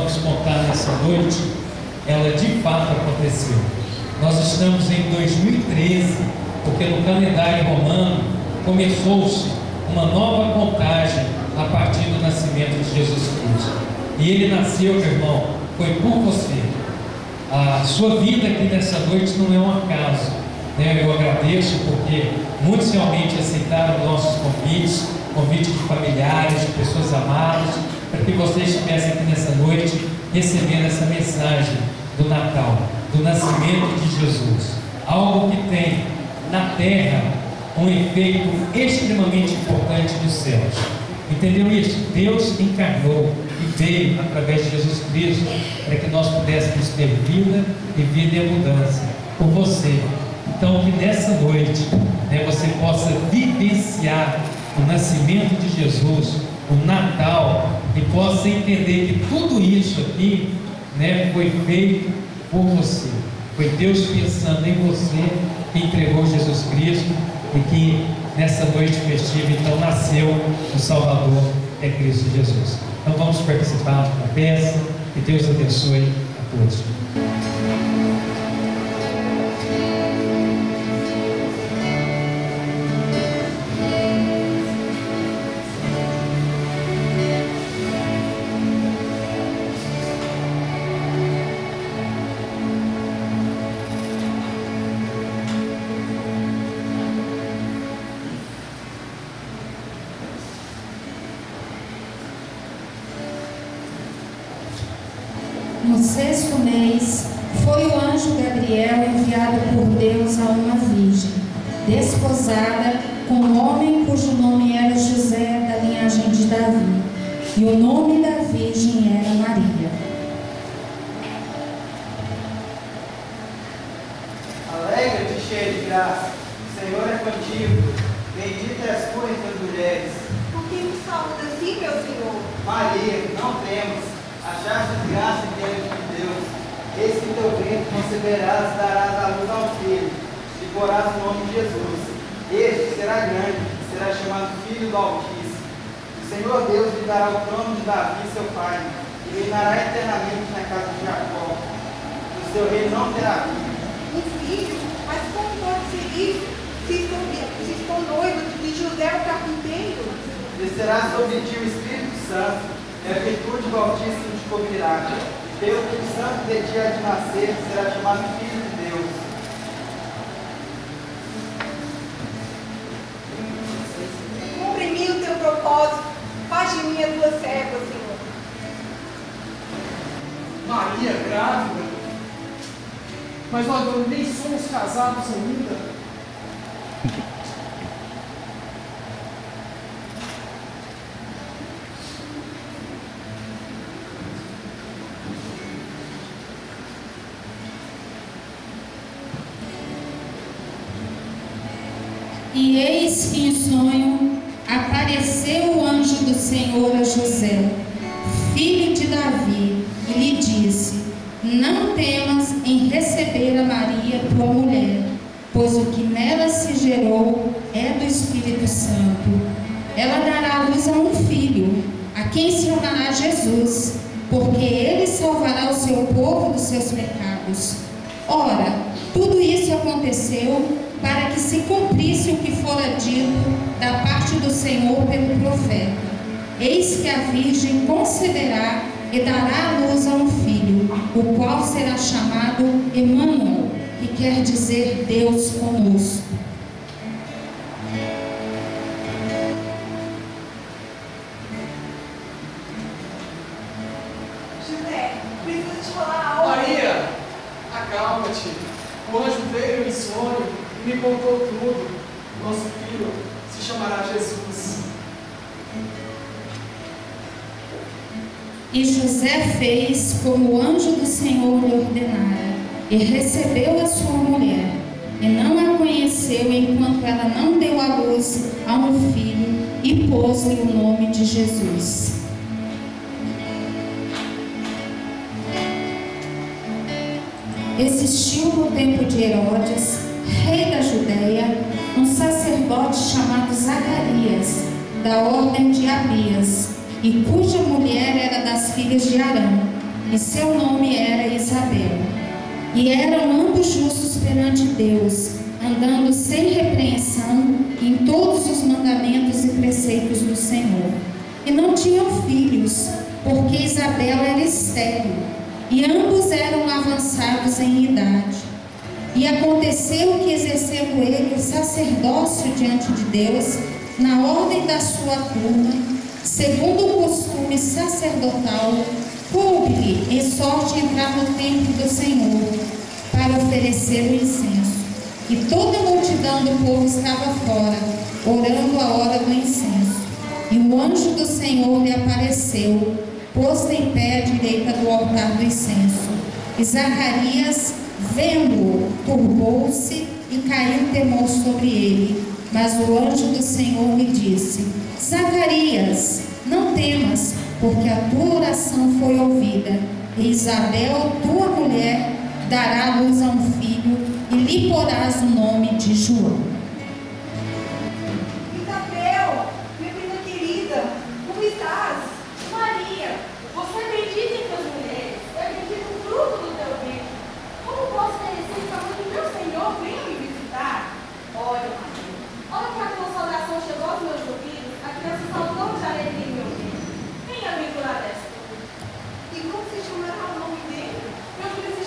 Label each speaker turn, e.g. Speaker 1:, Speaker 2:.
Speaker 1: vamos contar nessa noite, ela de fato aconteceu. Nós estamos em 2013, porque no calendário romano começou-se uma nova contagem a partir do nascimento de Jesus Cristo. E ele nasceu, meu irmão, foi por você. A sua vida aqui nessa noite não é um acaso, né? Eu agradeço porque muitos realmente aceitaram nossos convites, convites de familiares, de pessoas amadas, para que vocês estivessem aqui nessa noite recebendo essa mensagem do Natal, do nascimento de Jesus. Algo que tem na terra um efeito extremamente importante nos céus. Entendeu isso? Deus encarnou e veio através de Jesus Cristo para que nós pudéssemos ter vida e vida em abundância por você. Então, que nessa noite, né, você possa vivenciar o nascimento de Jesus, o Natal, e possa entender que tudo isso aqui, né, foi feito por você. Foi Deus pensando em você, que entregou Jesus Cristo, e que nessa noite festiva então nasceu o Salvador, é Cristo Jesus. Então vamos participar da peça, que Deus abençoe a todos.
Speaker 2: No 6º mês, foi o anjo Gabriel enviado por Deus a uma virgem, desposada com um homem cujo nome era José, da linhagem de Davi, e o nome da virgem era Maria.
Speaker 3: Alegra-te, cheia de graça, o Senhor é contigo, bendita és tu entre as mulheres.
Speaker 4: Por que me saúda assim, meu Senhor?
Speaker 3: Maria, não temas, achaste graça diante de Deus. Eis que teu ventre conceberás, darás à luz ao filho, e porás o nome de Jesus. Este será grande, será chamado Filho do Altíssimo. O Senhor Deus lhe dará o trono de Davi, seu pai, e reinará eternamente na casa de Jacó. O seu reino não terá fim.
Speaker 4: Um filho? Mas como pode ser isso? Se estou noivo de José o carpinteiro?
Speaker 3: Descerá sobre ti o Espírito Santo, e a virtude do Altíssimo te cobrirá. E pelo que o Santo de ti há de nascer, será chamado Filho de Deus.
Speaker 4: Cumpre em mim o teu propósito, faz de mim a tua serva, Senhor.
Speaker 5: Maria, grávida? Mas nós nem somos casados ainda.
Speaker 2: E eis que em sonho apareceu o anjo do Senhor a José, filho de Davi, e lhe disse: não temas em receber a Maria, tua mulher, pois o que nela se gerou é do Espírito Santo. Ela dará à luz a um filho, a quem se chamará Jesus, porque ele salvará o seu povo dos seus pecados. Ora, tudo isso aconteceu para que se cumprisse o que fora dito da parte do Senhor pelo profeta. Eis que a virgem conceberá e dará à luz a um filho, o qual será chamado Emanuel, que quer dizer Deus conosco.
Speaker 4: José, preciso te falar algo.
Speaker 5: Maria, acalma-te. O anjo veio em sonho e me contou tudo. Nosso filho se chamará Jesus.
Speaker 2: E José fez como o anjo do Senhor lhe ordenara, e recebeu a sua mulher, e não a conheceu enquanto ela não deu à luz a um filho, e pôs-lhe o nome de Jesus. Existiu no tempo de Herodes, rei da Judéia, um sacerdote chamado Zacarias, da ordem de Abias, e cuja mulher era das filhas de Arão. e seu nome era Isabel. E eram ambos justos perante Deus, andando sem repreensão em todos os mandamentos e preceitos do Senhor. E não tinham filhos, porque Isabel era estéril, e ambos eram avançados em idade. E aconteceu que, exercendo ele o sacerdócio diante de Deus, na ordem da sua turma, segundo o costume sacerdotal, coube-lhe em sorte entrar no templo do Senhor, para oferecer o incenso. E toda a multidão do povo estava fora, orando a hora do incenso. E o anjo do Senhor lhe apareceu, posto em pé à direita do altar do incenso. E Zacarias, vendo-o, turbou-se e caiu temor sobre ele. Mas o anjo do Senhor lhe disse: Zacarias, não temas, porque a tua oração foi ouvida. E Isabel, tua mulher, dará à luz a um filho, e lhe porás o nome de João.
Speaker 4: Isabel, minha prima querida, como estás?
Speaker 6: Maria, você é bendita entre as mulheres, é bendito o fruto do teu ventre. Como posso merecer que a mãe do meu Senhor venha me visitar? Olha, Maria, olha que a tua saudação chegou aos meus ouvidos, a criança saltou de alegria em meu ventre. Bem-aventurada és tu.
Speaker 4: E como se chamará o nome dele?
Speaker 6: Meu filho